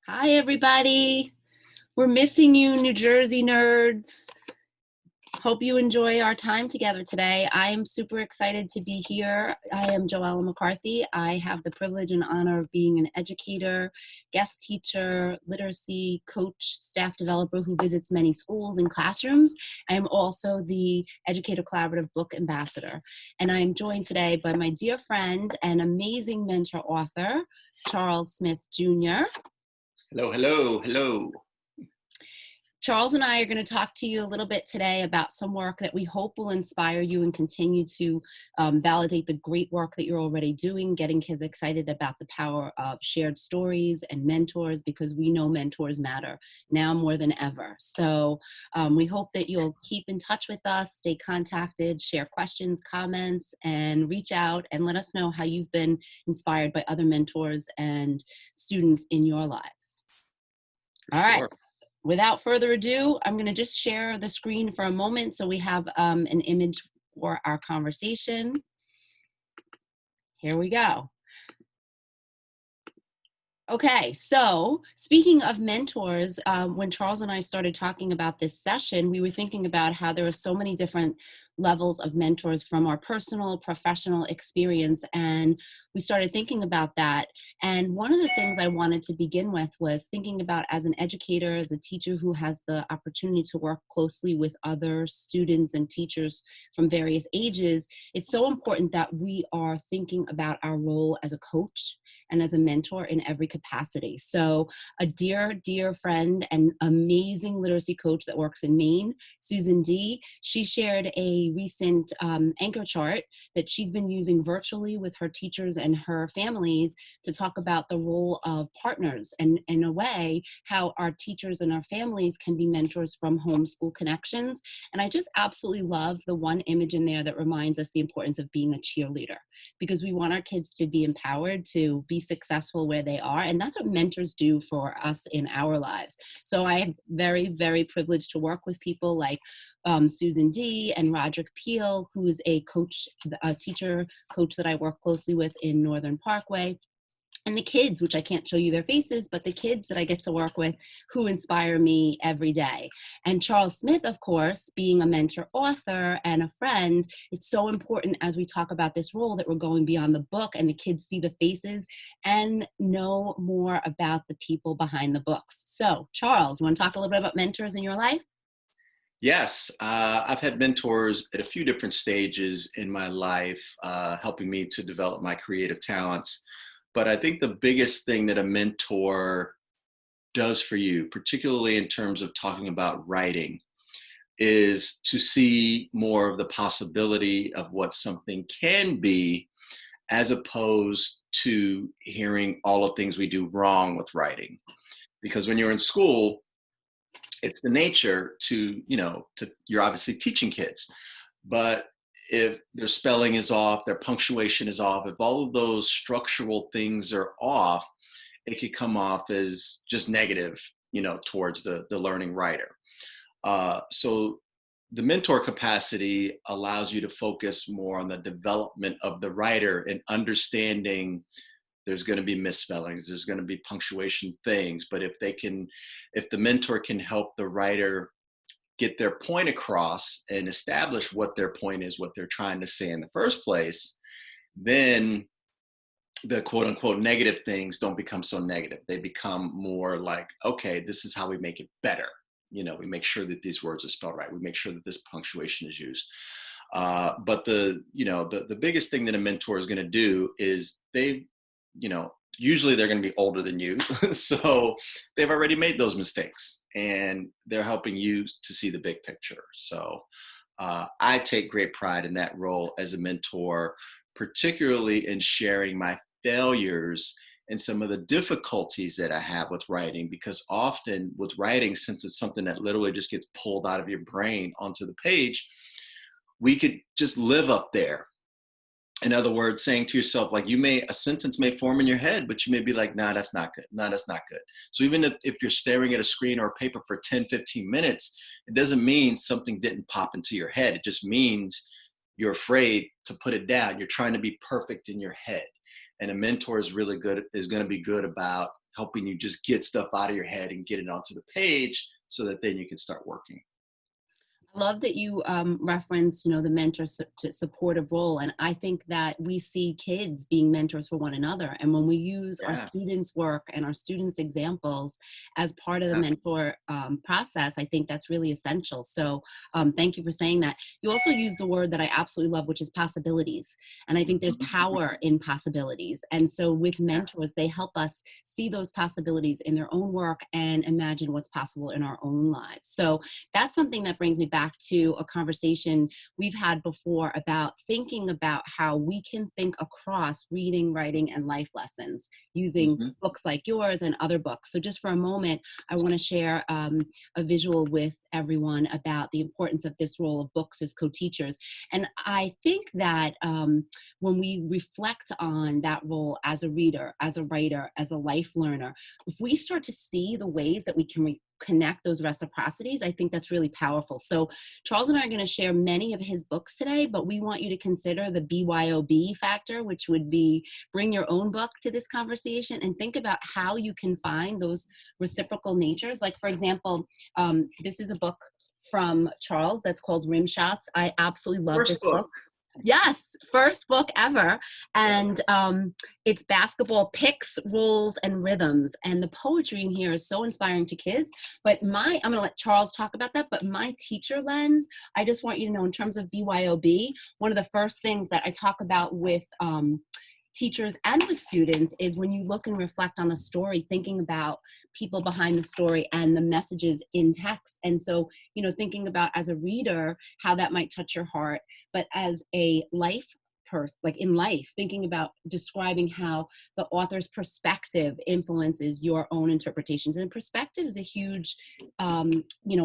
Hi, everybody. We're missing you, New Jersey nerds. Hope you enjoy our time together today. I am super excited to be here. I am JoEllen McCarthy. I have the privilege and honor of being an educator, guest teacher, literacy coach, staff developer who visits many schools and classrooms. I am also the Educator Collaborative Book Ambassador. And I am joined today by my dear friend and amazing mentor author, Charles Smith Jr. Hello, hello, hello. Charles and I are going to talk to you a little bit today about some work that we hope will inspire you and continue to validate the great work that you're already doing, getting kids excited about the power of shared stories and mentors, because we know mentors matter now more than ever. So we hope that you'll keep in touch with us, stay contacted, share questions, comments, and reach out and let us know how you've been inspired by other mentors and students in your lives. All right. Sure. Without further ado, I'm going to just share the screen for a moment so we have an image for our conversation. Here we go. Okay, so speaking of mentors, when Charles and I started talking about this session, we were thinking about how there are so many different levels of mentors from our personal, professional experience, and we started thinking about that. And one of the things I wanted to begin with was thinking about, as an educator, as a teacher who has the opportunity to work closely with other students and teachers from various ages, it's so important that we are thinking about our role as a coach and as a mentor in every capacity. So a dear, dear friend and amazing literacy coach that works in Maine, Susan D., she shared a recent anchor chart that she's been using virtually with her teachers and her families to talk about the role of partners and, in a way, how our teachers and our families can be mentors from homeschool connections. And I just absolutely love the one image in there that reminds us the importance of being a cheerleader, because we want our kids to be empowered to be successful where they are. And that's what mentors do for us in our lives. So I am very, very privileged to work with people like Susan D. and Roderick Peel, who is a coach, a teacher coach that I work closely with in Northern Parkway. And the kids, which I can't show you their faces, but the kids that I get to work with who inspire me every day. And Charles Smith, of course, being a mentor author and a friend, it's so important as we talk about this role that we're going beyond the book and the kids see the faces and know more about the people behind the books. So, Charles, you want to talk a little bit about mentors in your life? Yes, I've had mentors at a few different stages in my life, helping me to develop my creative talents. But I think the biggest thing that a mentor does for you, particularly in terms of talking about writing, is to see more of the possibility of what something can be, as opposed to hearing all the things we do wrong with writing. Because when you're in school, it's the nature to, you're obviously teaching kids, but if their spelling is off, their punctuation is off, if all of those structural things are off, it could come off as just negative, towards the learning writer. So the mentor capacity allows you to focus more on the development of the writer and understanding there's going to be misspellings, there's going to be punctuation things, but if the mentor can help the writer get their point across and establish what their point is, what they're trying to say in the first place, then the quote unquote negative things don't become so negative. They become more like, okay, this is how we make it better. We make sure that these words are spelled right. We make sure that this punctuation is used. But the biggest thing that a mentor is going to do is usually they're going to be older than you. So they've already made those mistakes and they're helping you to see the big picture. So I take great pride in that role as a mentor, particularly in sharing my failures and some of the difficulties that I have with writing, because often with writing, since it's something that literally just gets pulled out of your brain onto the page, we could just live up there. In other words, saying to yourself, like, a sentence may form in your head, but you may be like, nah, that's not good. Nah, that's not good. So even if you're staring at a screen or a paper for 10, 15 minutes, it doesn't mean something didn't pop into your head. It just means you're afraid to put it down. You're trying to be perfect in your head. And a mentor is going to be good about helping you just get stuff out of your head and get it onto the page so that then you can start working. I love that you referenced, the mentor to supportive role. And I think that we see kids being mentors for one another. And when we use our Yeah. students' work and our students' examples as part of the Yeah. mentor process, I think that's really essential. So thank you for saying that. You also used a word that I absolutely love, which is possibilities. And I think there's Mhm. power in possibilities. And so with Yeah. mentors, they help us see those possibilities in their own work and imagine what's possible in our own lives. So that's something that brings me back to a conversation we've had before about thinking about how we can think across reading, writing, and life lessons using Mhm. books like yours and other books. So just for a moment, I want to share a visual with everyone about the importance of this role of books as co-teachers. And I think that when we reflect on that role as a reader, as a writer, as a life learner, if we start to see the ways that we can connect those reciprocities, I think that's really powerful. So Charles and I are going to share many of his books today, but we want you to consider the BYOB factor, which would be bring your own book to this conversation and think about how you can find those reciprocal natures. Like, for example, this is a book from Charles that's called Rim Shots. I absolutely love First this book. book. Yes, first book ever. And it's basketball picks, rolls, and rhythms. And the poetry in here is so inspiring to kids. But I'm going to let Charles talk about that. But my teacher lens, I just want you to know in terms of BYOB, one of the first things that I talk about with teachers and with students is when you look and reflect on the story, thinking about people behind the story and the messages in text. And so, thinking about as a reader, how that might touch your heart, but as a life person, like in life, thinking about describing how the author's perspective influences your own interpretations. And perspective is a huge, a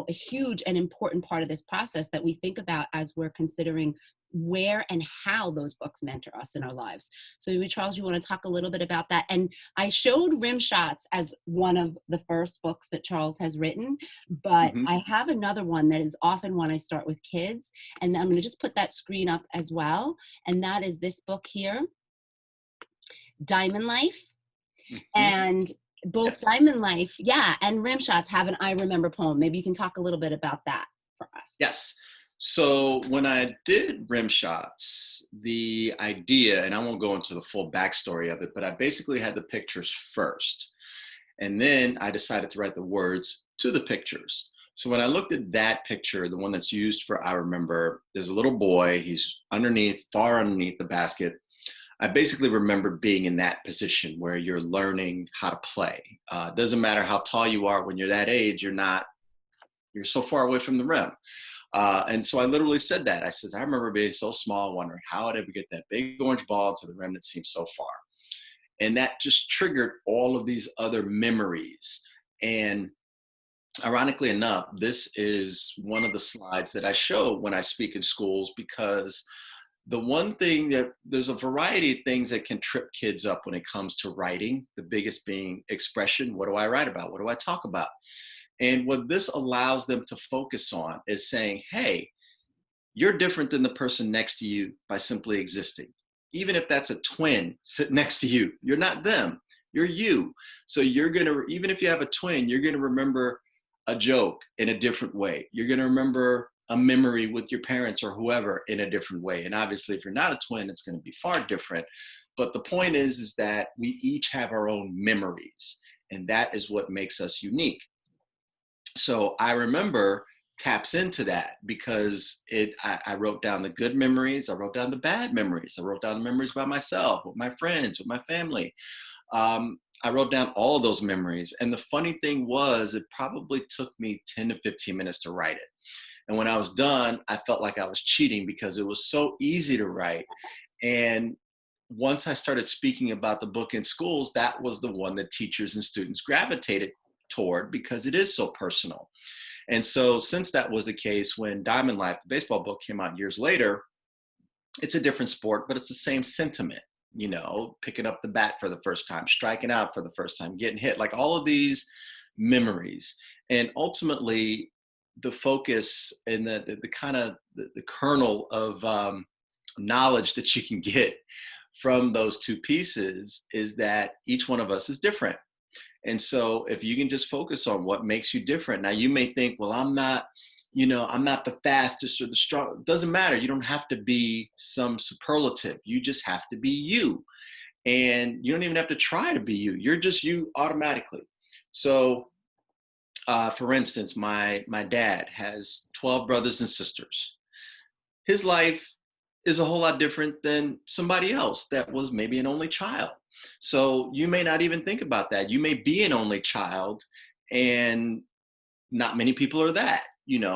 huge and important part of this process that we think about as we're considering where and how those books mentor us in our lives. So maybe Charles, you want to talk a little bit about that? And I showed Rim Shots as one of the first books that Charles has written, but Mhm. I have another one that is often one I start with kids. And I'm going to just put that screen up as well. And that is this book here, Diamond Life. Mhm. And both Yes. Diamond Life, yeah, and Rim Shots have an I Remember poem. Maybe you can talk a little bit about that for us. Yes. So when I did rim shots, the idea, and I won't go into the full backstory of it, but I basically had the pictures first. And then I decided to write the words to the pictures. So when I looked at that picture, the one that's used for I Remember, there's a little boy, he's underneath, far underneath the basket. I basically remember being in that position where you're learning how to play. Doesn't matter how tall you are when you're that age, you're so far away from the rim. And so I literally said that. I says, I remember being so small, wondering how I'd ever get that big orange ball to the rim that seemed so far. And that just triggered all of these other memories. And ironically enough, this is one of the slides that I show when I speak in schools, because the one thing that there's a variety of things that can trip kids up when it comes to writing, the biggest being expression. What do I write about? What do I talk about? And what this allows them to focus on is saying, hey, you're different than the person next to you by simply existing. Even if that's a twin sitting next to you, you're not them, you're you. So you're going to, even if you have a twin, you're going to remember a joke in a different way. You're going to remember a memory with your parents or whoever in a different way. And obviously, if you're not a twin, it's going to be far different. But the point is that we each have our own memories, and that is what makes us unique. So I remember taps into that because I wrote down the good memories, I wrote down the bad memories, I wrote down the memories by myself, with my friends, with my family. I wrote down all of those memories. And the funny thing was, it probably took me 10 to 15 minutes to write it. And when I was done, I felt like I was cheating because it was so easy to write. And once I started speaking about the book in schools, that was the one that teachers and students gravitated toward because it is so personal. And so, since that was the case, when Diamond Life, the baseball book, came out years later, it's a different sport, but it's the same sentiment. Picking up the bat for the first time, striking out for the first time, getting hit, like all of these memories. And ultimately, the focus and the kind of the kernel of knowledge that you can get from those two pieces is that each one of us is different. And so if you can just focus on what makes you different. Now you may think, well, I'm not the fastest or the strong. It doesn't matter. You don't have to be some superlative. You just have to be you. And you don't even have to try to be you. You're just you automatically. So for instance, my dad has 12 brothers and sisters. His life is a whole lot different than somebody else that was maybe an only child. So you may not even think about that. You may be an only child, and not many people are that,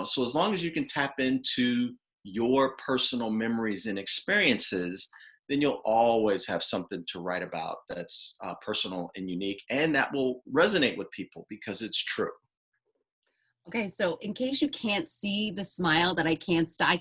So as long as you can tap into your personal memories and experiences, then you'll always have something to write about that's personal and unique, and that will resonate with people because it's true. Okay, so in case you can't see the smile that I can't stop.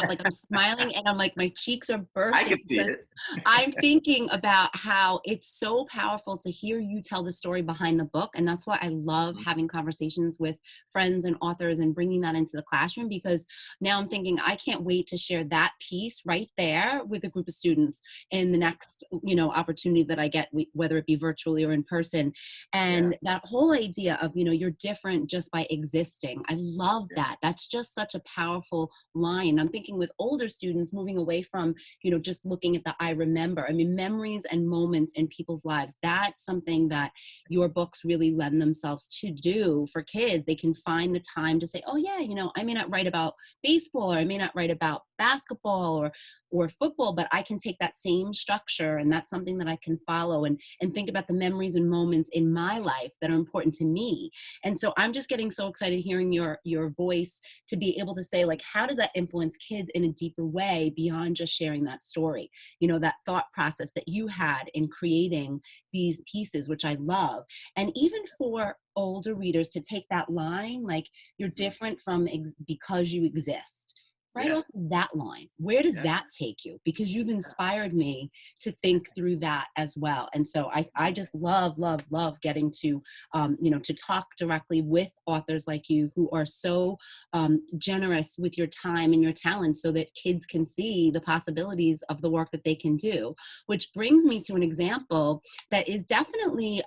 Like I'm smiling and I'm like, my cheeks are I bursting can see because it. I'm thinking about how it's so powerful to hear you tell the story behind the book. And that's why I love having conversations with friends and authors and bringing that into the classroom, because now I'm thinking I can't wait to share that piece right there with a group of students in the next, opportunity that I get, whether it be virtually or in person. Yeah, And that whole idea of, you're different just by existing. I love yeah, that. That's just such a powerful line. I'm thinking with older students moving away from, just looking at the I remember. I mean, memories and moments in people's lives. That's something that your books really lend themselves to do for kids. They can find the time to say, oh yeah, I may not write about baseball, or I may not write about basketball or football, but I can take that same structure, and that's something that I can follow and think about the memories and moments in my life that are important to me. And so I'm just getting so excited hearing your voice to be able to say, like, how does that influence kids in a deeper way beyond just sharing that story? That thought process that you had in creating these pieces, which I love. And even for older readers to take that line, like, you're mhm, different from because you exist. Right yeah, off that line, where does yeah, that take you? Because you've inspired me to think through that as well. And so I just love getting to, to talk directly with authors like you who are so generous with your time and your talent so that kids can see the possibilities of the work that they can do. Which brings me to an example that is definitely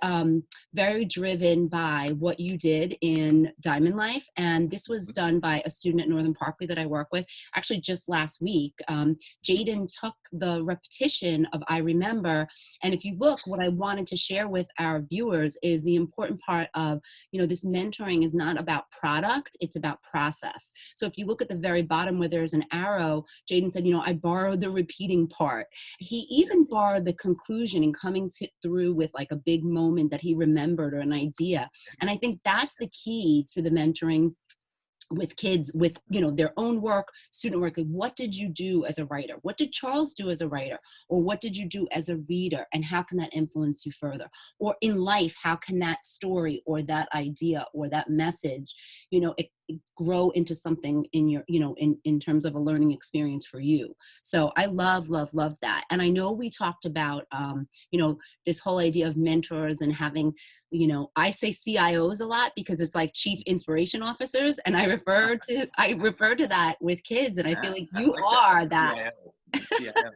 very driven by what you did in Diamond Life. And this was mhm, done by a student at Northern Parkway that I work with. Actually, just last week, Jaden took the repetition of I Remember. And if you look, what I wanted to share with our viewers is the important part of, this mentoring is not about product, it's about process. So if you look at the very bottom where there's an arrow, Jaden said, I borrowed the repeating part. He even borrowed the conclusion and coming through with like a big moment that he remembered or an idea. And I think that's the key to the mentoring with kids, with their own work, student work. Like, what did you do as a writer? What did Charles do as a writer? Or what did you do as a reader? And how can that influence you further? Or in life, how can that story or that idea or that message, it grow into something in your, in terms of a learning experience for you? So I love that. And I know we talked about this whole idea of mentors and having, I say CIOs a lot because it's like chief inspiration officers. And I refer to that with kids. And I yeah. feel like I you like that. are that.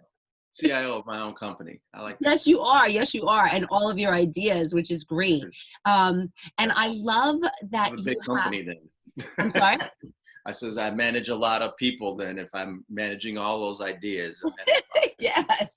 CIO of my own company. I like that. Yes, you are. Yes, you are. And all of your ideas, which is great. And Yeah, I love I'm that a you big have, company then. I'm sorry. I says I manage a lot of people then if I'm managing all those ideas. I manage a lot of people. Yes,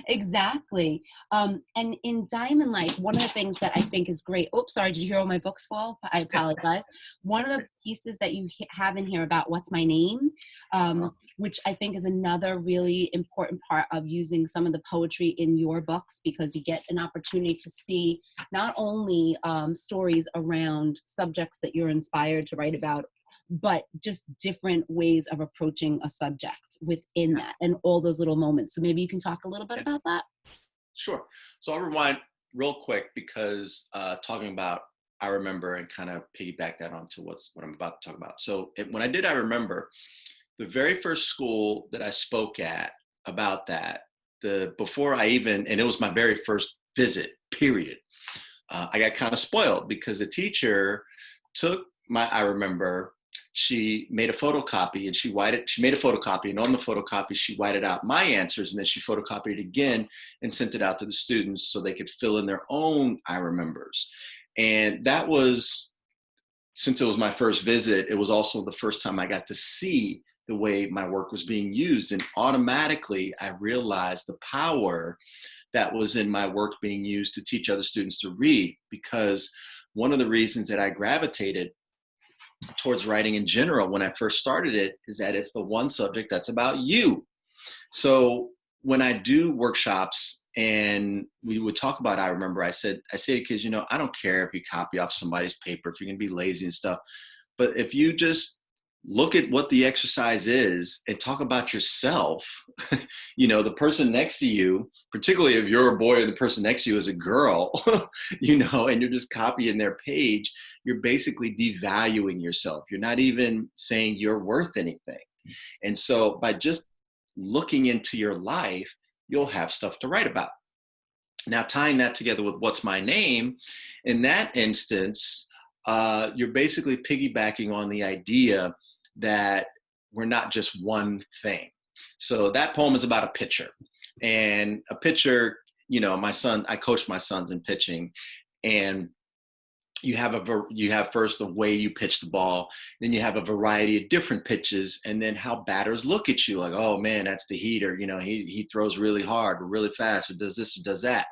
exactly. And in Diamond Life, one of the things that I think is great. Oops, sorry, did you hear all my books fall? I apologize. One of the pieces that you have in here about what's my name, Uh-huh. which I think is another really important part of using some of the poetry in your books, because you get an opportunity to see not only stories around subjects that you're inspired to write about, but just different ways of approaching a subject within Yeah, that and all those little moments. So maybe you can talk a little bit yeah, about that. sure. So I'll rewind real quick because talking about I remember and kind of piggyback that onto what I'm about to talk about. So when I did I remember, the very first school that I spoke at about that, before I even, and it was my very first visit, period. I got kind of spoiled because the teacher took my I remember. She made a photocopy and she made a photocopy, and on the photocopy she whited out my answers, and then she photocopied it again and sent it out to the students so they could fill in their own I remembers. And that was, since it was my first visit, it was also the first time I got to see the way my work was being used. And automatically I realized the power that was in my work being used to teach other students to read. Because one of the reasons that I gravitated towards writing in general when I first started it is that it's the one subject that's about you. So when I do workshops and we would talk about, I remember I say to kids, I don't care if you copy off somebody's paper, if you're gonna be lazy and stuff, but if you just look at what the exercise is and talk about yourself, the person next to you, particularly if you're a boy and the person next to you is a girl, and you're just copying their page, you're basically devaluing yourself. You're not even saying you're worth anything. And so by just looking into your life, you'll have stuff to write about. Now, tying that together with what's my name, in that instance, you're basically piggybacking on the idea that we're not just one thing. So that poem is about a pitcher. And a pitcher, I coach my sons in pitching, and you have first the way you pitch the ball, then you have a variety of different pitches, and then how batters look at you like, oh man, that's the heater. He throws really hard or really fast or does this or does that.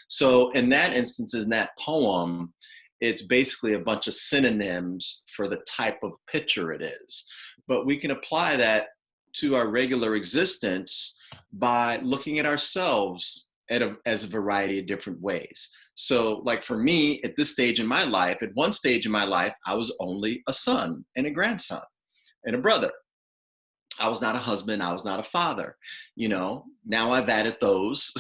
So in that instance, in that poem, it's basically a bunch of synonyms for the type of pitcher it is. But we can apply that to our regular existence by looking at ourselves as a variety of different ways. So like for me, at this stage in my life, at one stage in my life, I was only a son and a grandson and a brother. I was not a husband. I was not a father. Now I've added those.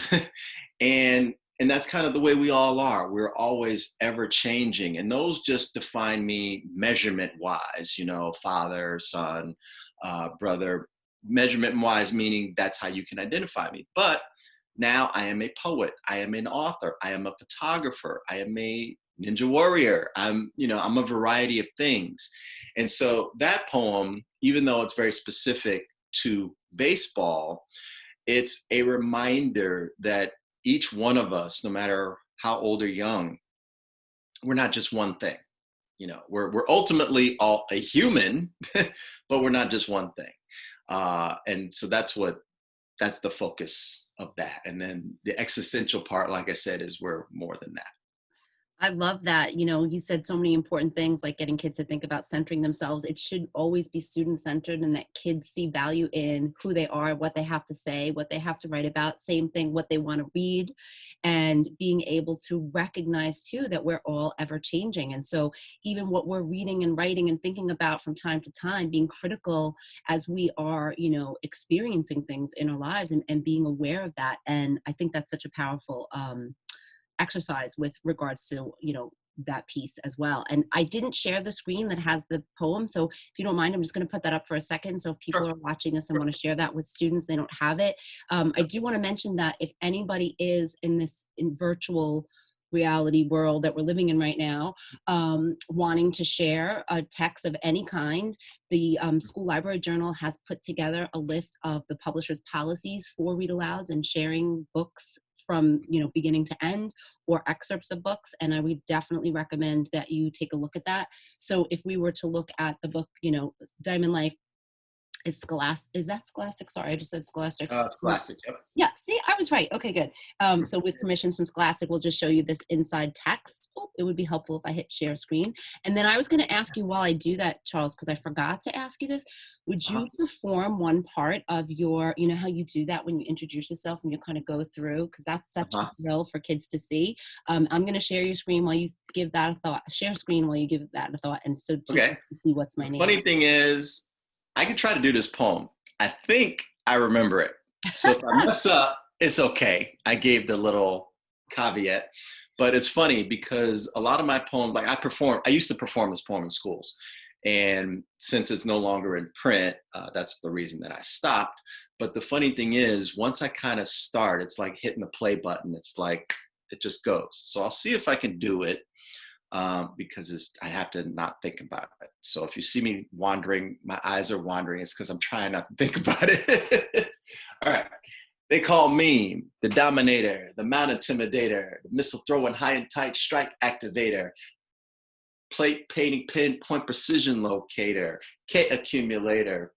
and that's kind of the way we all are. We're always ever changing. And those just define me measurement wise, father, son, brother, measurement wise, meaning that's how you can identify me. But now I am a poet. I am an author. I am a photographer. I am a ninja warrior. I'm a variety of things. And so that poem, even though it's very specific to baseball, it's a reminder that each one of us, no matter how old or young, we're not just one thing. We're ultimately all a human, but we're not just one thing. And so that's the focus of that. And then the existential part, like I said, is we're more than that. I love that. You said so many important things like getting kids to think about centering themselves. It should always be student centered, and that kids see value in who they are, what they have to say, what they have to write about, same thing, what they want to read, and being able to recognize too that we're all ever changing. And so even what we're reading and writing and thinking about from time to time, being critical as we are, experiencing things in our lives, and being aware of that. And I think that's such a powerful exercise with regards to that piece as well. And I didn't share the screen that has the poem, so if you don't mind, I'm just going to put that up for a second, so if people are watching this and want to share that with students, they don't have it. I do want to mention that if anybody is in virtual reality world that we're living in right now, wanting to share a text of any kind, the School Library Journal has put together a list of the publisher's policies for read alouds and sharing books from beginning to end, or excerpts of books, and I would definitely recommend that you take a look at that. So if we were to look at the book, Diamond Life is that Scholastic? Sorry, I just said Scholastic. Scholastic, yep. Yeah, see, I was right. Okay, good. So with permissions from Scholastic, we'll just show you this inside text. Oh, it would be helpful if I hit share screen. And then I was going to ask you while I do that, Charles, because I forgot to ask you this, would you perform one part of your, how you do that when you introduce yourself and you kind of go through, because that's such a thrill for kids to see. I'm going to share your screen while you give that a thought, share screen while you give that a thought. And so teachers can see what's my name. Funny thing is, I can try to do this poem. I think I remember it. So if I mess up, it's okay. I gave the little caveat, but it's funny because a lot of my poems, like I used to perform this poem in schools. And since it's no longer in print, that's the reason that I stopped. But the funny thing is, once I kind of start, it's like hitting the play button. It's like, it just goes. So I'll see if I can do it. Because I have to not think about it. So if you see me wandering, my eyes are wandering, it's because I'm trying not to think about it. All right. They call me the dominator, the mount intimidator, the missile throwing high and tight strike activator, plate painting pinpoint precision locator, K accumulator.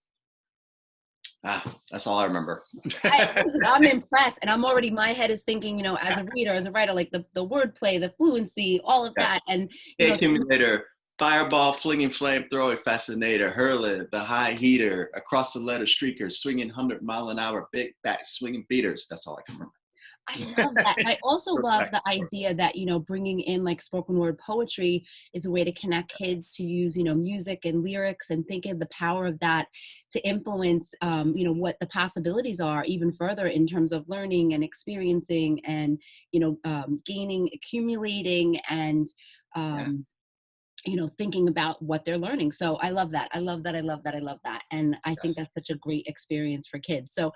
That's all I remember. Listen, I'm impressed, and I'm already, my head is thinking, as a reader, as a writer, like the wordplay, the fluency, all of Yeah. that, and K accumulator, fireball, flinging flamethrowing fascinator, hurling, the high heater, across the letter streaker, swinging 100-mile-an-hour big back swinging beaters. That's all I can remember. I love that. I also love the idea that, bringing in like spoken word poetry is a way to connect kids to use, music and lyrics, and think of the power of that to influence, what the possibilities are even further in terms of learning and experiencing and, gaining, accumulating, and, Yeah. thinking about what they're learning. So I love that. I love that. I love that. I love that. And I think Yes. that's such a great experience for kids. So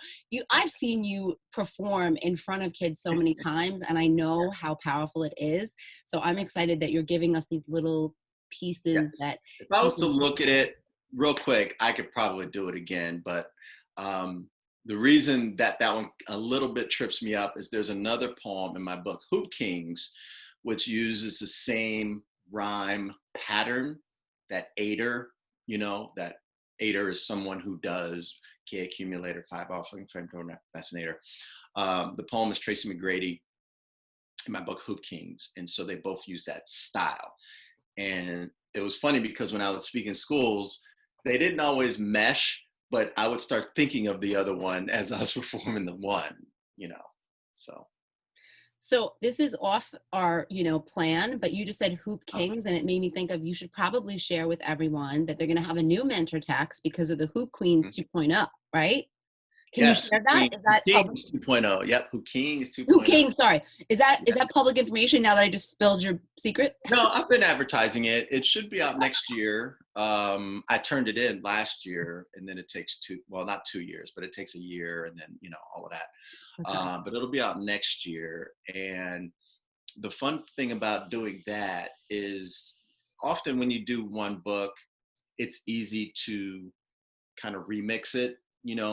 I've seen you perform in front of kids so many times, and I know how powerful it is. So I'm excited that you're giving us these little pieces Yes. that If I was to people. look at it real quick, I could probably do it again. But the reason that one a little bit trips me up is there's another poem in my book, Hoop Kings, which uses the same rhyme pattern, that aider, that aider is someone who does K accumulator, five off, flame fascinator. The poem is Tracy McGrady in my book, Hoop Kings. And so they both use that style. And it was funny because when I would speak in schools, they didn't always mesh, but I would start thinking of the other one as I was performing the one, you know. So So this is off our, plan, but you just said Hoop oh, Kings, and it made me think of, you should probably share with everyone that they're going to have a new mentor text because of the Hoop Queens mhm. 2.0, right? Can you Yes, share that? Is Who that public? Kings 2.0. Yep, Who Kings Hoop 2.0. Kings, sorry. Is that public information now that I just spilled your secret? No, I've been advertising it. It should be out next year. I turned it in last year, and then it takes well, not 2 years, but it takes a year, and then all of that. Okay. But it'll be out next year. And the fun thing about doing that is often when you do one book, it's easy to kind of remix it,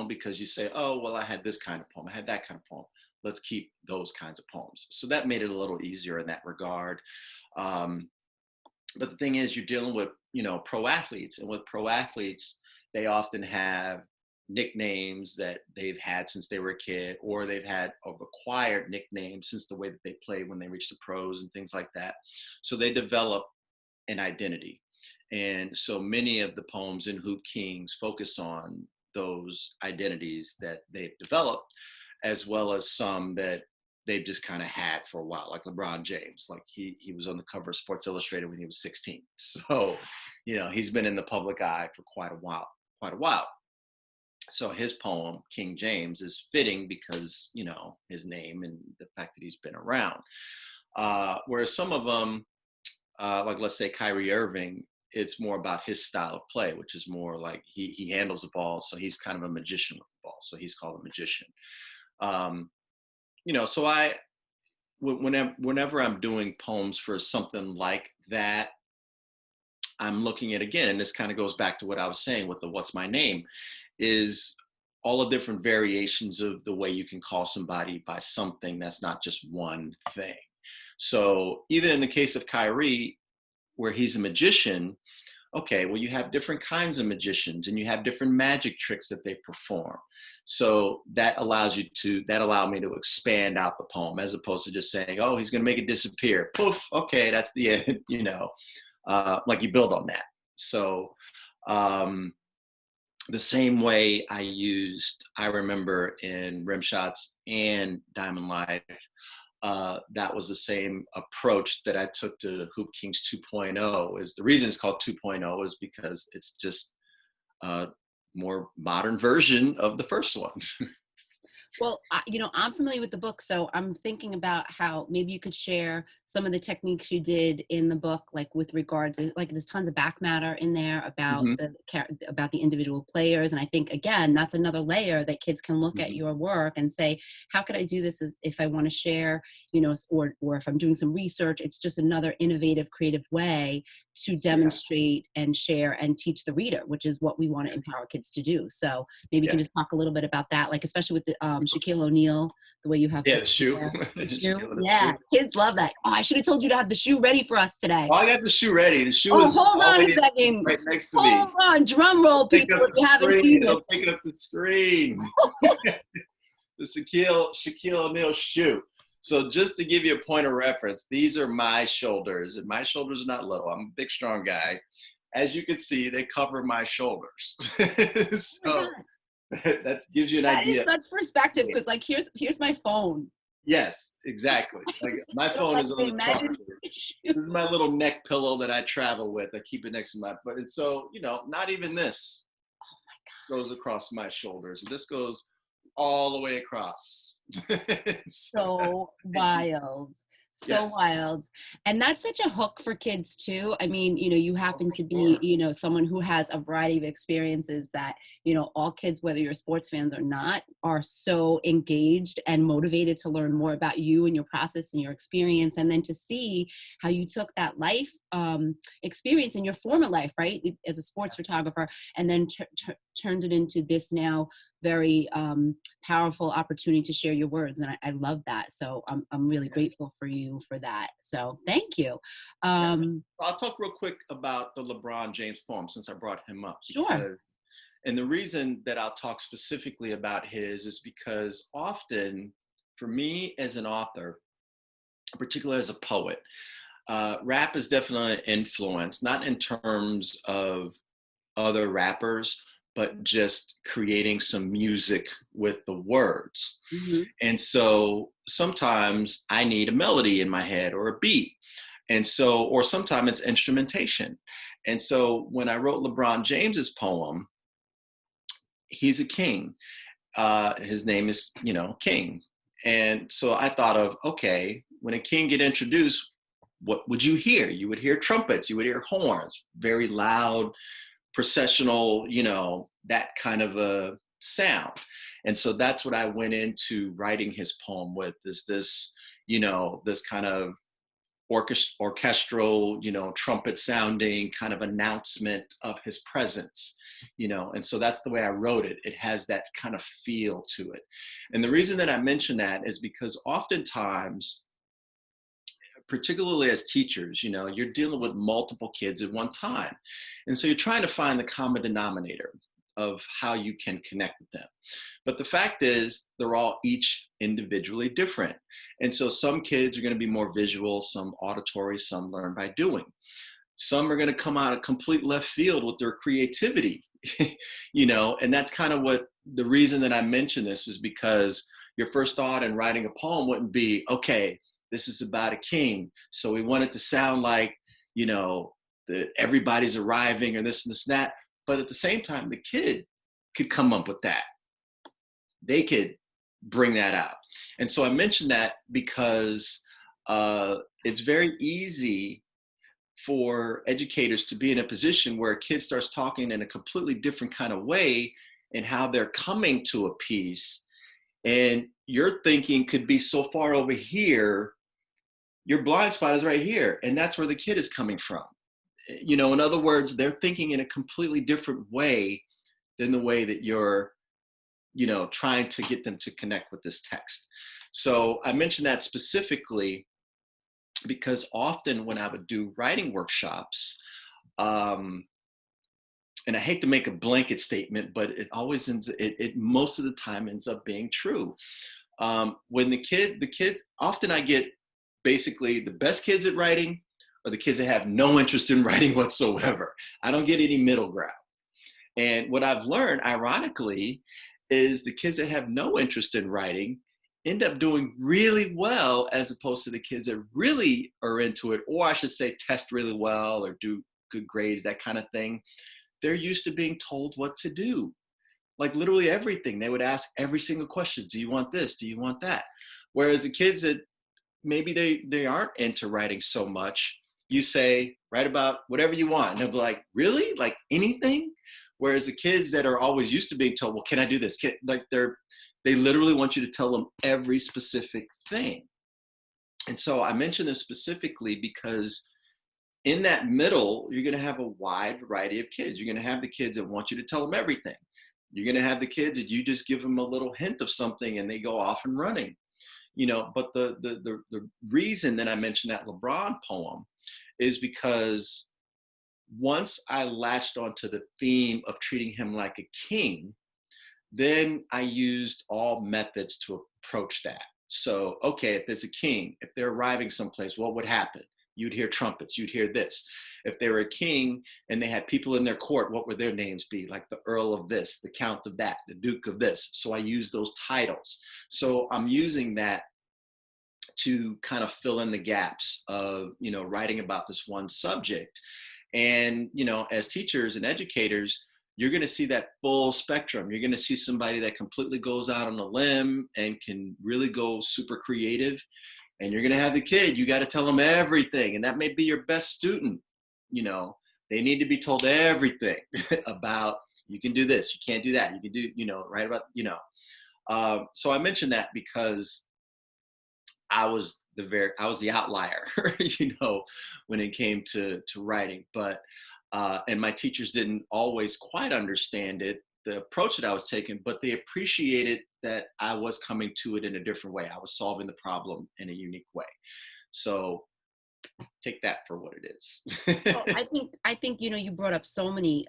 because you say, oh, well, I had this kind of poem, I had that kind of poem. Let's keep those kinds of poems. So that made it a little easier in that regard. Um, but the thing is, you're dealing with, pro athletes, and with pro athletes, they often have nicknames that they've had since they were a kid, or they've had a acquired nickname since the way that they played when they reached the pros and things like that. So they develop an identity. And so many of the poems in Hoop Kings focus on those identities that they've developed, as well as some that they've just kind of had for a while, like LeBron James. Like he was on the cover of Sports Illustrated when he was 16. So, he's been in the public eye for quite a while, quite a while. So his poem, King James, is fitting because, his name and the fact that he's been around. Whereas some of them, like let's say Kyrie Irving, it's more about his style of play, which is more like he handles the ball, so he's kind of a magician with the ball, so he's called a magician. Um, so whenever I'm doing poems for something like that, I'm looking at, again, and this kind of goes back to what I was saying with the "What's my name," is all the different variations of the way you can call somebody by something that's not just one thing. So even in the case of Kyrie, where he's a magician, okay, well, you have different kinds of magicians and you have different magic tricks that they perform. So that allowed me to expand out the poem, as opposed to just saying, oh, he's going to make it disappear. Poof. Okay. That's the end, like you build on that. So, the same way I remember in Rim Shots and Diamond Life, that was the same approach that I took to Hoop Kings 2.0. Is the reason it's called 2.0 is because it's just a more modern version of the first one. Well, I'm familiar with the book, so I'm thinking about how maybe you could share some of the techniques you did in the book, like with regards to, like, there's tons of back matter in there about Hmm. about the individual players. And I think, again, that's another layer that kids can look at Hmm. your work and say, how could I do this as if I want to share, or if I'm doing some research. It's just another innovative, creative way to Yeah. demonstrate and share and teach the reader, which is what we want to empower kids to do. So maybe you can Yeah. just talk a little bit about that, like especially with the Shaquille O'Neal, the way you have Yeah. this The shoe. there, the She shoe. killing the Yeah, shoe. kids love that. Oh, I should have told you to have the shoe ready for us today. Oh, I got the shoe ready. The shoe Oh, is hold on a already second. right next to me. Hold on. Drum roll, It'll take people, up if the you haven't screen. seen this. It'll take up the screen. The Shaquille O'Neal shoe. So just to give you a point of reference, these are my shoulders, and my shoulders are not little. I'm a big, strong guy. As you can see, they cover my shoulders. Oh my So God. that gives you an That is idea. such perspective, because like here's my phone. Yes, exactly. Like my So phone like is on the imagine charger. This is my little neck pillow that I travel with. I keep it next to my butt. And so, not even this goes across my shoulders. This goes all the way across. So, so wild. So yes. wild. And that's such a hook for kids too. I mean, you Oh, happen for to be, sure. someone who has a variety of experiences that, all kids, whether you're sports fans or not, are so engaged and motivated to learn more about you and your process and your experience. And then to see how you took that life experience in your former life, right, as a sports photographer, and then turned it into this now very powerful opportunity to share your words. And I love that. So I'm really Yeah. grateful for you for that. So thank you. Yes. Um, I'll talk real quick about the LeBron James poem since I brought him up sure. and the reason that I'll talk specifically about his is because often for me as an author, particularly as a poet, rap is definitely an influence, not in terms of other rappers, but just creating some music with the words. Hmm. And so sometimes I need a melody in my head or a beat. And so, or sometimes it's instrumentation. And so when I wrote LeBron James's poem, he's a king. His name is, King. And so I thought of, okay, when a king get introduced, what would you hear? You would hear trumpets, you would hear horns, very loud, processional, that kind of a sound. And so that's what I went into writing his poem with, is this kind of orchestral, trumpet sounding kind of announcement of his presence, and so that's the way I wrote it. It has that kind of feel to it. And the reason that I mention that is because oftentimes, particularly as teachers, you're dealing with multiple kids at one time. And so you're trying to find the common denominator of how you can connect with them. But the fact is, they're all each individually different. And so some kids are going to be more visual, some auditory, some learn by doing. Some are going to come out of complete left field with their creativity, and that's kind of what the reason that I mention this is because your first thought in writing a poem wouldn't be, okay, this is about a king. So we want it to sound like, everybody's arriving or this and this and that. But at the same time, the kid could come up with that. They could bring that out. And so I mentioned that because it's very easy for educators to be in a position where a kid starts talking in a completely different kind of way and how they're coming to a piece. And your thinking could be so far over here, your blind spot is right here. And that's where the kid is coming from. In other words, they're thinking in a completely different way than the way that you're, trying to get them to connect with this text. So I mentioned that specifically because often when I would do writing workshops, um, and I hate to make a blanket statement, but it always it most of the time ends up being true. When the kid, often I get basically the best kids at writing are the kids that have no interest in writing whatsoever. I don't get any middle ground. And what I've learned, ironically, is the kids that have no interest in writing end up doing really well as opposed to the kids that really are into it, or I should say test really well or do good grades, that kind of thing. They're used to being told what to do. Like literally everything. They would ask every single question. Do you want this? Do you want that? Whereas the kids that maybe they aren't into writing so much, you say, write about whatever you want. And they'll be like, really? Like anything? Whereas the kids that are always used to being told, well, can I do this? They literally want you to tell them every specific thing. And so I mention this specifically because in that middle, you're going to have a wide variety of kids. You're going to have the kids that want you to tell them everything. You're going to have the kids that you just give them a little hint of something and they go off and running. But the reason that I mentioned that LeBron poem is because once I latched onto the theme of treating him like a king, then I used all methods to approach that. So, okay, if there's a king, if they're arriving someplace, what would happen? You'd hear trumpets, you'd hear this. If they were a king and they had people in their court, what would their names be? Like the Earl of this, the Count of that, the Duke of this. So I use those titles. So I'm using that to kind of fill in the gaps of, writing about this one subject. And, as teachers and educators, you're going to see that full spectrum. You're going to see somebody that completely goes out on a limb and can really go super creative. And you're going to have the kid, you got to tell them everything. And that may be your best student. They need to be told everything about, you can do this, you can't do that. You can do, write about, so I mentioned that because I was the outlier, when it came to writing. But and my teachers didn't always quite understand it, the approach that I was taking, but they appreciated that I was coming to it in a different way. I was solving the problem in a unique way. So take that for what it is. Well, I think you brought up so many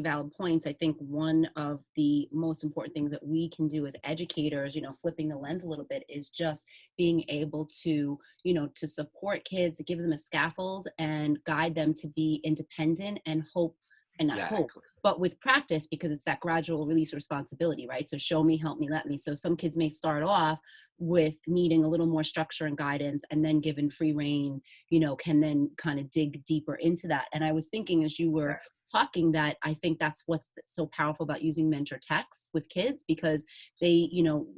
valid points. I think one of the most important things that we can do as educators, flipping the lens a little bit, is just being able to, to support kids, to give them a scaffold and guide them to be independent and hope. And not hope, but with practice, because it's that gradual release of responsibility, right? So show me, help me, let me. So some kids may start off with needing a little more structure and guidance, and then given free reign, can then kind of dig deeper into that. And I was thinking as you were talking that I think that's what's so powerful about using mentor texts with kids, because they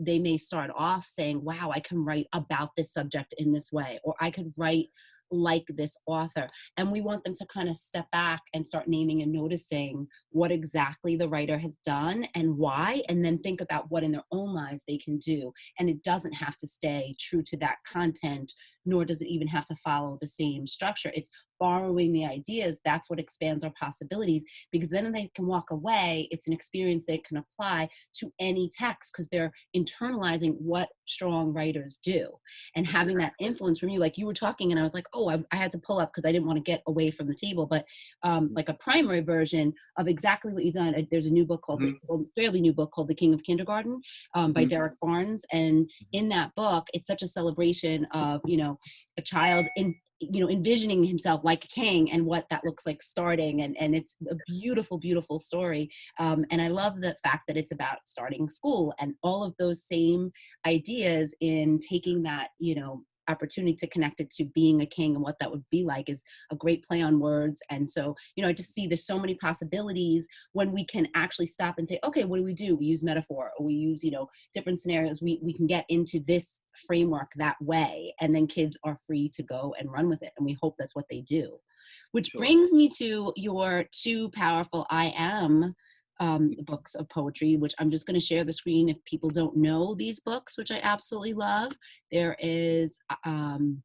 may start off saying, wow, I can write about this subject in this way, or I could write like this author. And we want them to kind of step back and start naming and noticing what exactly the writer has done and why, and then think about what in their own lives they can do. And it doesn't have to stay true to that content, nor does it even have to follow the same structure. It's borrowing the ideas. That's what expands our possibilities, because then they can walk away. It's an experience they can apply to any text, because they're internalizing what strong writers do and having that influence from you. Like you were talking and I was like, oh, I had to pull up because I didn't want to get away from the table, but like a primary version of exactly what you've done. There's a new book called, fairly new book called The King of Kindergarten by Derek Barnes. And in that book, it's such a celebration of, a child envisioning himself like a king and what that looks like starting. And it's a beautiful, beautiful story. And I love the fact that it's about starting school and all of those same ideas in taking that, opportunity to connect it to being a king and what that would be like is a great play on words. And so, I just see there's so many possibilities when we can actually stop and say, okay, what do? We use metaphor, or we use, different scenarios. We can get into this framework that way, and then kids are free to go and run with it. And we hope that's what they do. Which brings me to your two powerful I Am books of poetry, which I'm just going to share the screen if people don't know these books, which I absolutely love. There is, sorry,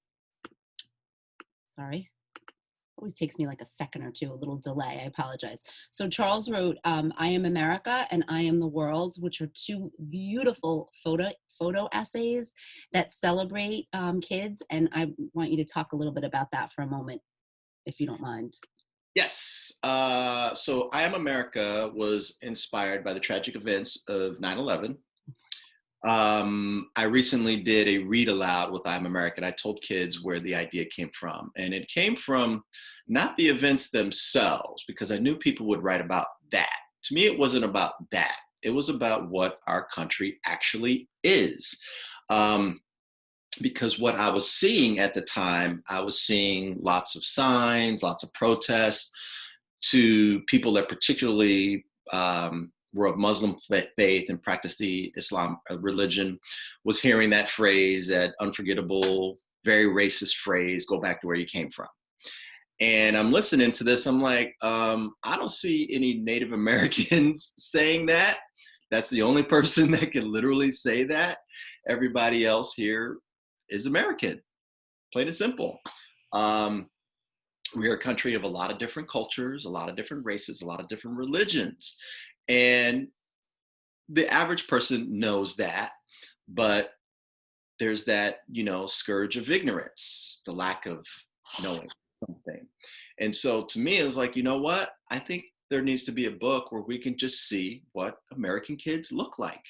always takes me like a second or two, a little delay. I apologize. So Charles wrote I Am America and I Am the World, which are two beautiful photo essays that celebrate kids. And I want you to talk a little bit about that for a moment, if you don't mind. Yes. So I Am America was inspired by the tragic events of 9/11. I recently did a read aloud with I Am America, and I told kids where the idea came from. And it came from not the events themselves, because I knew people would write about that. To me, it wasn't about that. It was about what our country actually is. Because what I was seeing at the time, I was seeing lots of signs, lots of protests to people that particularly were of Muslim faith and practiced the Islam religion, was hearing that phrase, that unforgettable very racist phrase, go back to where you came from. And I'm listening to this, I'm like, I don't see any Native Americans saying that. That's the only person that can literally say that. Everybody else here is American, plain and simple. Um, we're a country of a lot of different cultures, a lot of different races, a lot of different religions. And the average person knows that, but there's that, scourge of ignorance, the lack of knowing something. And so to me, it was like, you know what? I think there needs to be a book where we can just see what American kids look like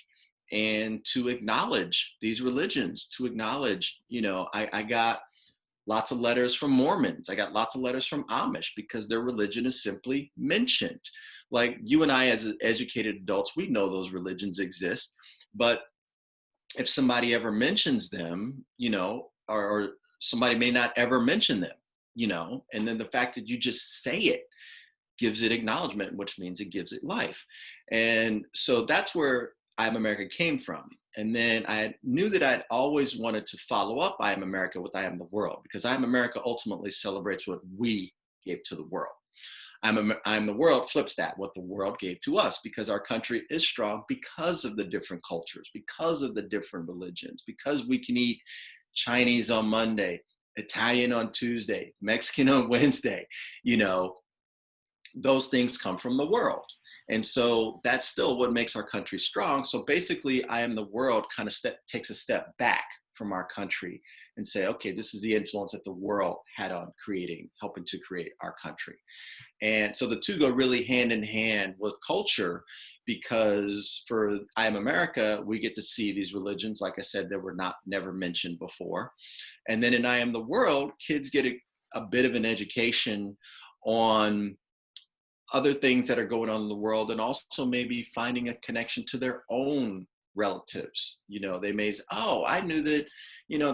and to acknowledge these religions, to acknowledge, I got lots of letters from Mormons. I got lots of letters from Amish because their religion is simply mentioned. Like you and I, as educated adults, we know those religions exist, but if somebody ever mentions them, or somebody may not ever mention them, and then the fact that you just say it gives it acknowledgement, which means it gives it life. And so that's where I Am America came from. And then I knew that I'd always wanted to follow up I Am America with I Am the World, because I Am America ultimately celebrates what we gave to the world. I'm the World flips that, what the world gave to us, because our country is strong because of the different cultures, because of the different religions, because we can eat Chinese on Monday, Italian on Tuesday, Mexican on Wednesday, those things come from the world. And so that's still what makes our country strong. So basically, I Am the World kind of takes a step back from our country and say, okay, this is the influence that the world had on helping to create our country. And so the two go really hand in hand with culture, because for I Am America, we get to see these religions, like I said, that were never mentioned before. And then in I Am the World, kids get a bit of an education on other things that are going on in the world, and also maybe finding a connection to their own relatives. They may say, oh, I knew that,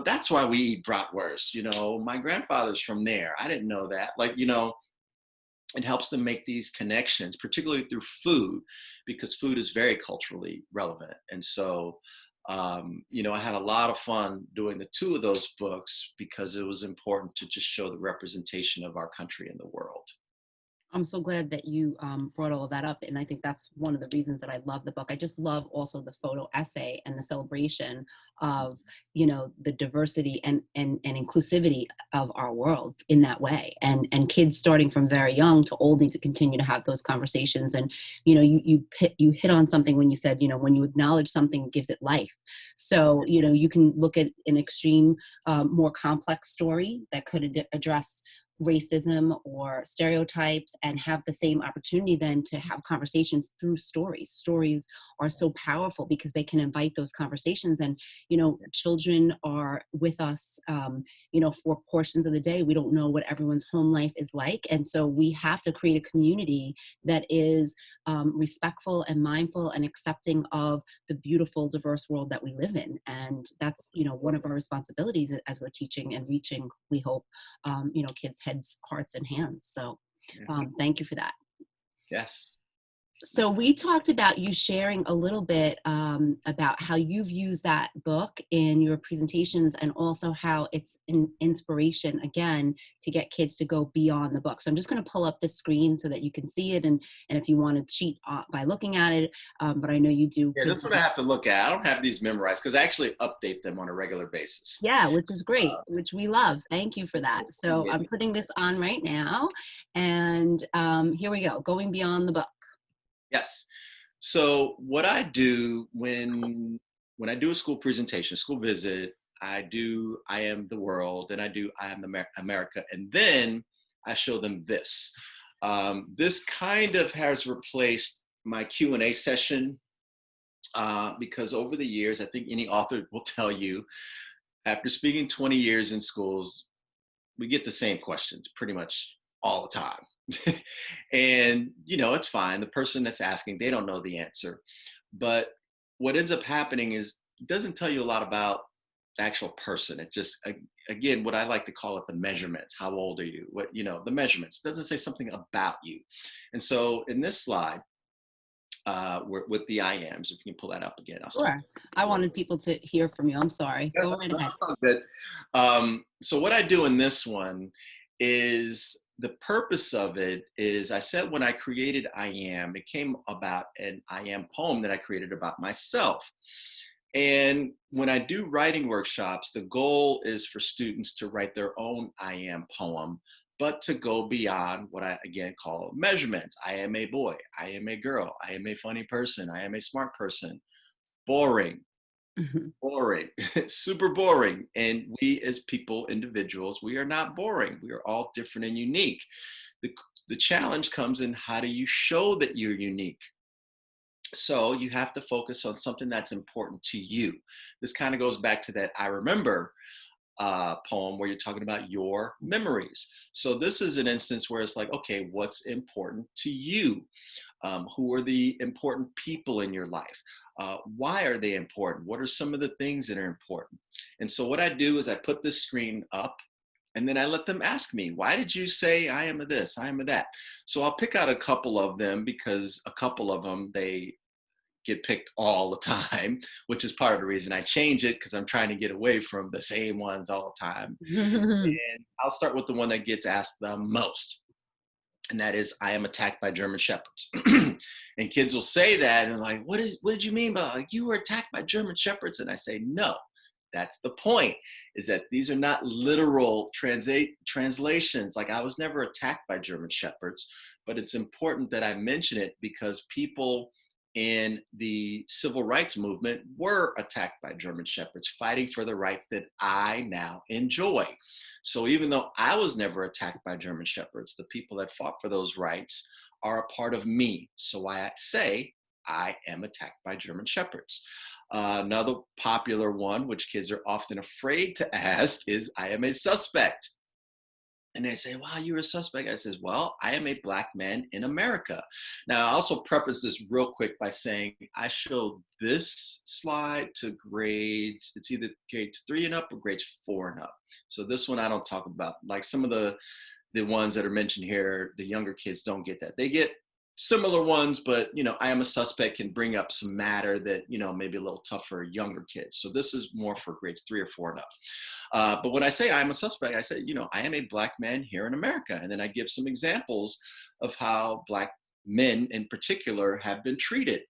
that's why we eat bratwurst. My grandfather's from there. I didn't know that. It helps them make these connections, particularly through food, because food is very culturally relevant. And so, I had a lot of fun doing the two of those books because it was important to just show the representation of our country in the world. I'm so glad that you brought all of that up. And I think that's one of the reasons that I love the book. I just love also the photo essay and the celebration of, the diversity and inclusivity of our world in that way. And kids starting from very young to old need to continue to have those conversations. And, you hit on something when you said, when you acknowledge something, it gives it life. So, you can look at an extreme, more complex story that could address racism or stereotypes and have the same opportunity then to have conversations through stories. Stories are so powerful because they can invite those conversations. And, children are with us, for portions of the day. We don't know what everyone's home life is like. And so we have to create a community that is respectful and mindful and accepting of the beautiful, diverse world that we live in. And that's, one of our responsibilities as we're teaching and reaching, we hope, kids' heads, hearts, and hands. So thank you for that. Yes. So we talked about you sharing a little bit about how you've used that book in your presentations, and also how it's an inspiration, again, to get kids to go beyond the book. So I'm just going to pull up the screen so that you can see it, and if you want to cheat by looking at it, but I know you do. Yeah, this one I have to look at. I don't have these memorized because I actually update them on a regular basis. Yeah, which is great, which we love. Thank you for that. So I'm putting this on right now, and here we go, going beyond the book. Yes. So what I do when I do a school presentation, school visit, I do I Am the World, and I do I Am America, and then I show them this. This kind of has replaced my Q&A session, because over the years, I think any author will tell you, after speaking 20 years in schools, we get the same questions pretty much all the time. And, it's fine. The person that's asking, they don't know the answer. But what ends up happening is it doesn't tell you a lot about the actual person. It just, again, what I like to call it the measurements. How old are you? What, the measurements. It doesn't say something about you. And so in this slide, with the I ams. If you can pull that up again, I'll start. Sure. I wanted people to hear from you. I'm sorry. Go right ahead. That's all good. So what I do in this one is the purpose of it is I said when I created I am, it came about an I am poem that I created about myself. And when I do writing workshops, the goal is for students to write their own I am poem, but to go beyond what I again call measurements. I am a boy. I am a girl. I am a funny person. I am a smart person. Boring, Mhm. boring, super boring. And we as people, individuals, we are not boring. We are all different and unique. The, the challenge comes in how do you show that you're unique? So you have to focus on something that's important to you. This kind of goes back to that I remember poem where you're talking about your memories. So this is an instance where it's like, okay, what's important to you? Who are the important people in your life? Why are they important? What are some of the things that are important? And so what I do is I put this screen up and then I let them ask me, why did you say I am a this, I am a that? So I'll pick out a couple of them because a couple of them, they get picked all the time, which is part of the reason I change it because I'm trying to get away from the same ones all the time. And I'll start with the one that gets asked the most. And that is, I am attacked by German Shepherds. And kids will say that and like, what did you mean by like you were attacked by German Shepherds? And I say, no, that's the point, is that these are not literal translations. Like I was never attacked by German Shepherds, but it's important that I mention it because people in the civil rights movement were attacked by German Shepherds, fighting for the rights that I now enjoy. So even though I was never attacked by German Shepherds, the people that fought for those rights are a part of me. So I say I am attacked by German Shepherds. Another popular one, which kids are often afraid to ask, is I am a suspect. And they say, wow, you're a suspect. I says, well, I am a Black man in America. Now, I also preface this real quick by saying I showed this slide to grades, it's either grades 3 and up or grades 4 and up. So this one I don't talk about. Like some of the ones that are mentioned here, the younger kids don't get that. They get similar ones, but I am a suspect can bring up some matter that maybe a little tough for younger kids. So this is more for grades 3 or 4 and up. But when I say I'm a suspect, I say I am a Black man here in America, and then I give some examples of how Black men in particular have been treated.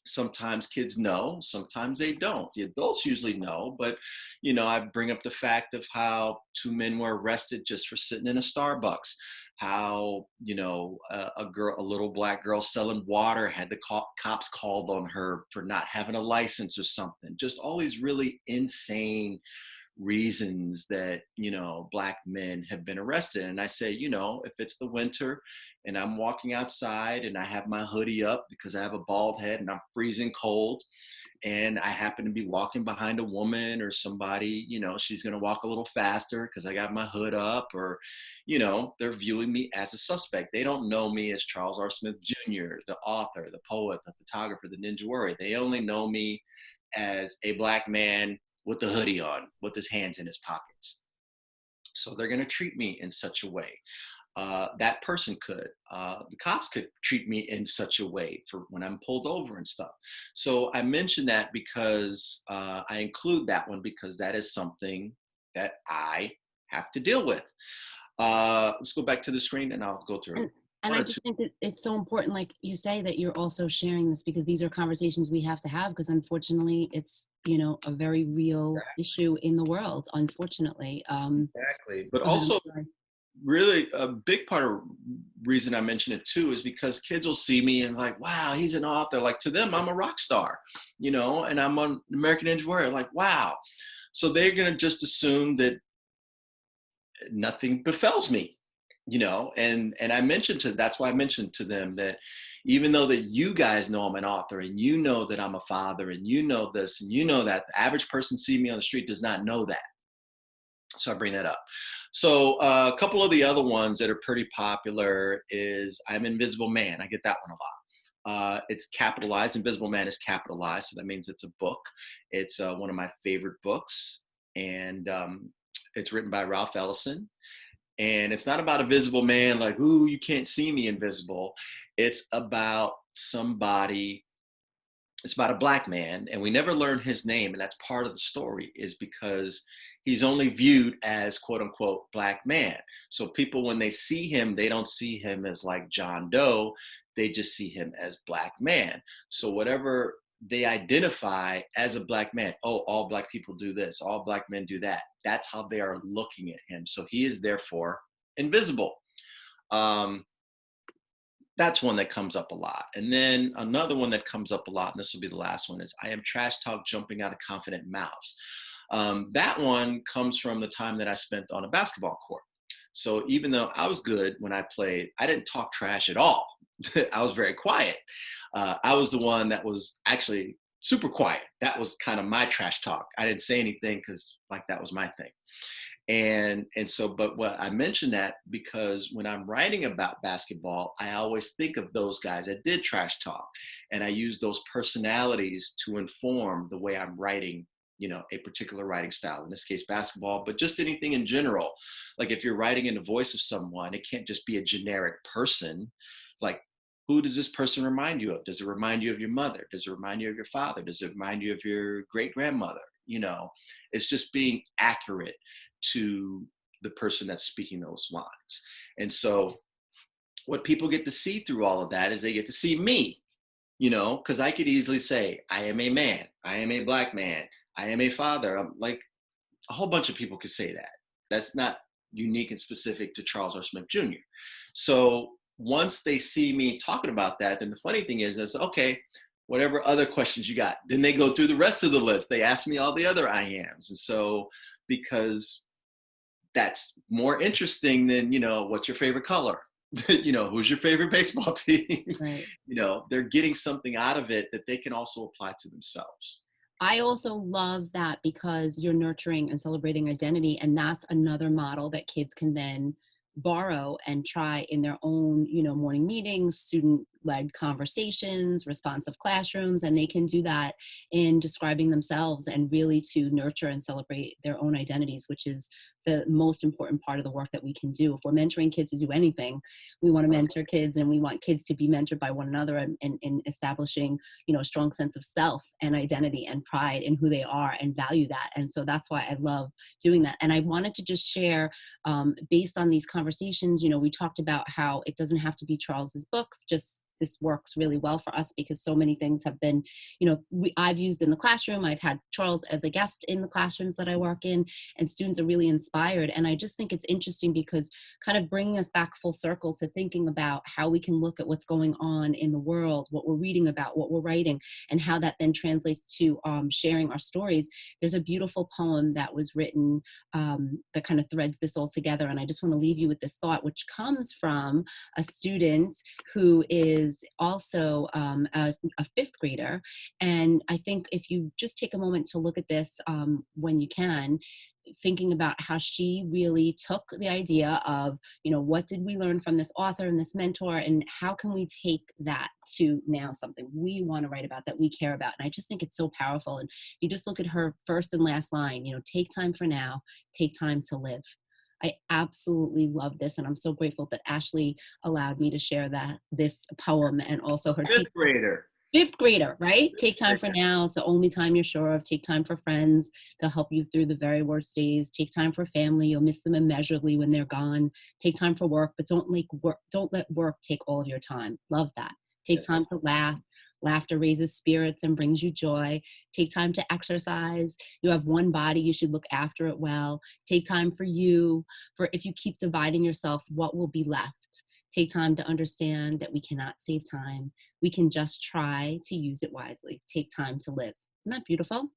Sometimes kids know, sometimes they don't. The adults usually know, but I bring up the fact of how 2 men were arrested just for sitting in a Starbucks. How a little Black girl selling water had the cops called on her for not having a license or something. Just all these really insane reasons that Black men have been arrested. And I say, if it's the winter and I'm walking outside and I have my hoodie up because I have a bald head and I'm freezing cold, and I happen to be walking behind a woman or somebody, she's going to walk a little faster because I got my hood up, or they're viewing me as a suspect. They don't know me as Charles R. Smith Jr., the author, the poet, the photographer, the ninja warrior. They only know me as a Black man with the hoodie on, with his hands in his pockets. So they're going to treat me in such a way. That person could. The cops could treat me in such a way for when I'm pulled over and stuff. So I mention that because I include that one because that is something that I have to deal with. Let's go back to the screen and I'll go through And and one I or two. just think that it's so important, like you say, that you're also sharing this because these are conversations we have to have because unfortunately it's, a very real issue in the world, unfortunately. Exactly. But Go ahead, I'm also sorry. really a big part of reason I mention it too is because kids will see me and like, wow, he's an author. Like to them, I'm a rock star, and I'm on American Ninja Warrior. Like, wow. So they're gonna just assume that nothing befells me, and I mentioned that's why I mentioned to them that even though that you guys know I'm an author and that I'm a father and this and that, the average person see me on the street does not know that. So I bring that up. So a couple of the other ones that are pretty popular is I'm Invisible Man. I get that one a lot. It's capitalized. Invisible Man is capitalized, so that means it's a book. It's one of my favorite books, and it's written by Ralph Ellison. And it's not about a visible man like, ooh, you can't see me invisible. It's about somebody, it's about a black man, and we never learn his name, and that's part of the story, is because he's only viewed as quote unquote black man. So people, when they see him, they don't see him as like John Doe, they just see him as black man. So whatever they identify as a black man, oh, all black people do this, all black men do that, that's how they are looking at him. So he is therefore invisible. um, that's one that comes up a lot. And then another one that comes up a lot, and this will be the last one, is I am trash talk jumping out of confident mouths. That one comes from the time that I spent on a basketball court. So even though I was good when I played, I didn't talk trash at all. I was very quiet. I was the one that was actually super quiet. That was kind of my trash talk. I didn't say anything because like that was my thing. And so, but what I mentioned that because when I'm writing about basketball, I always think of those guys that did trash talk, and I use those personalities to inform the way I'm writing, a particular writing style, in this case basketball, but just anything in general. Like if you're writing in the voice of someone, it can't just be a generic person. Like, who does this person remind you of? Does it remind you of your mother? Does it remind you of your father? Does it remind you of your great grandmother? It's just being accurate to the person that's speaking those lines. And so what people get to see through all of that is they get to see me, because I could easily say, I am a man, I am a black man, I am a father. I'm like, a whole bunch of people could say that. That's not unique and specific to Charles R. Smith Jr. So once they see me talking about that, then the funny thing is okay, whatever other questions you got, then they go through the rest of the list. They ask me all the other I ams. And so, because that's more interesting than, what's your favorite color? Who's your favorite baseball team? Right. They're getting something out of it that they can also apply to themselves. I also love that because you're nurturing and celebrating identity, and that's another model that kids can then borrow and try in their own, morning meetings, student-led conversations, responsive classrooms, and they can do that in describing themselves and really to nurture and celebrate their own identities, which is the most important part of the work that we can do. If we're mentoring kids to do anything, we want to mentor kids, and we want kids to be mentored by one another and establishing, a strong sense of self and identity and pride in who they are and value that. And so that's why I love doing that. And I wanted to just share, based on these conversations, we talked about how it doesn't have to be Charles's books, just this works really well for us because so many things have been, I've used in the classroom. I've had Charles as a guest in the classrooms that I work in, and students are really inspired. And I just think it's interesting because kind of bringing us back full circle to thinking about how we can look at what's going on in the world, what we're reading about, what we're writing, and how that then translates to sharing our stories. There's a beautiful poem that was written that kind of threads this all together. And I just want to leave you with this thought, which comes from a student who is also a fifth grader. And I think if you just take a moment to look at this when you can, thinking about how she really took the idea of, what did we learn from this author and this mentor, and how can we take that to now something we want to write about, that we care about. And I just think it's so powerful. And you just look at her first and last line, take time for now, take time to live. I absolutely love this, and I'm so grateful that Ashley allowed me to share this poem, and also her Fifth grader. Fifth grader, right? Take time for now. It's the only time you're sure of. Take time for friends. They'll help you through the very worst days. Take time for family. You'll miss them immeasurably when they're gone. Take time for work, but don't let work take all of your time. Love that. Take time to laugh. Laughter raises spirits and brings you joy. Take time to exercise. You have one body. You should look after it well. Take time for you. For if you keep dividing yourself, what will be left? Take time to understand that we cannot save time. We can just try to use it wisely. Take time to live. Isn't that beautiful?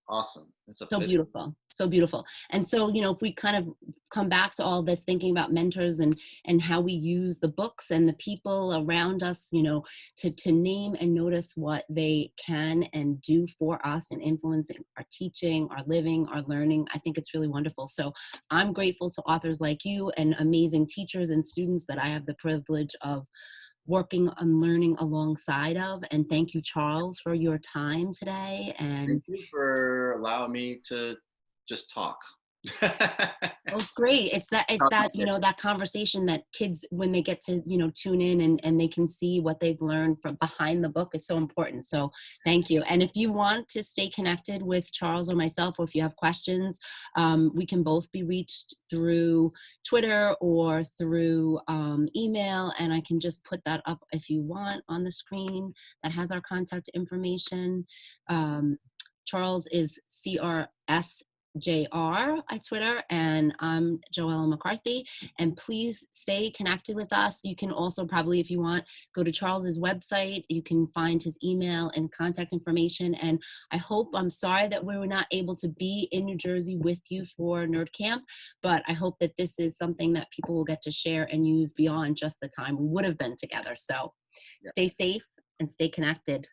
Awesome. That's So beautiful. So beautiful. And so, if we kind of come back to all this, thinking about mentors and how we use the books and the people around us, to name and notice what they can and do for us and influencing our teaching, our living, our learning. I think it's really wonderful. So I'm grateful to authors like you and amazing teachers and students that I have the privilege of working and learning alongside of. And thank you, Charles, for your time today. And thank you for allowing me to just talk. Well, great. It's that, that conversation that kids, when they get to, tune in and they can see what they've learned from behind the book is so important. So thank you. And if you want to stay connected with Charles or myself, or if you have questions, we can both be reached through Twitter or through email. And I can just put that up if you want on the screen that has our contact information. Charles is CRS JR at Twitter, and I'm JoEllen McCarthy. And please stay connected with us. You can also probably, if you want, go to Charles's website. You can find his email and contact information. And I'm sorry that we were not able to be in New Jersey with you for Nerd Camp, but I hope that this is something that people will get to share and use beyond just the time we would have been together. So stay Yes. safe and stay connected.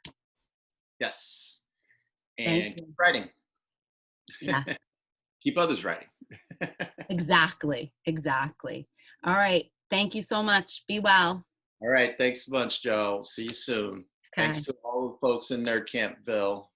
Yes. Thank And you. keep writing. Yeah. Keep others writing. Exactly. All right. Thank you so much. Be well. All right. Thanks a bunch, Joe. See you soon. Thanks Okay. to all the folks in Nerd Campville.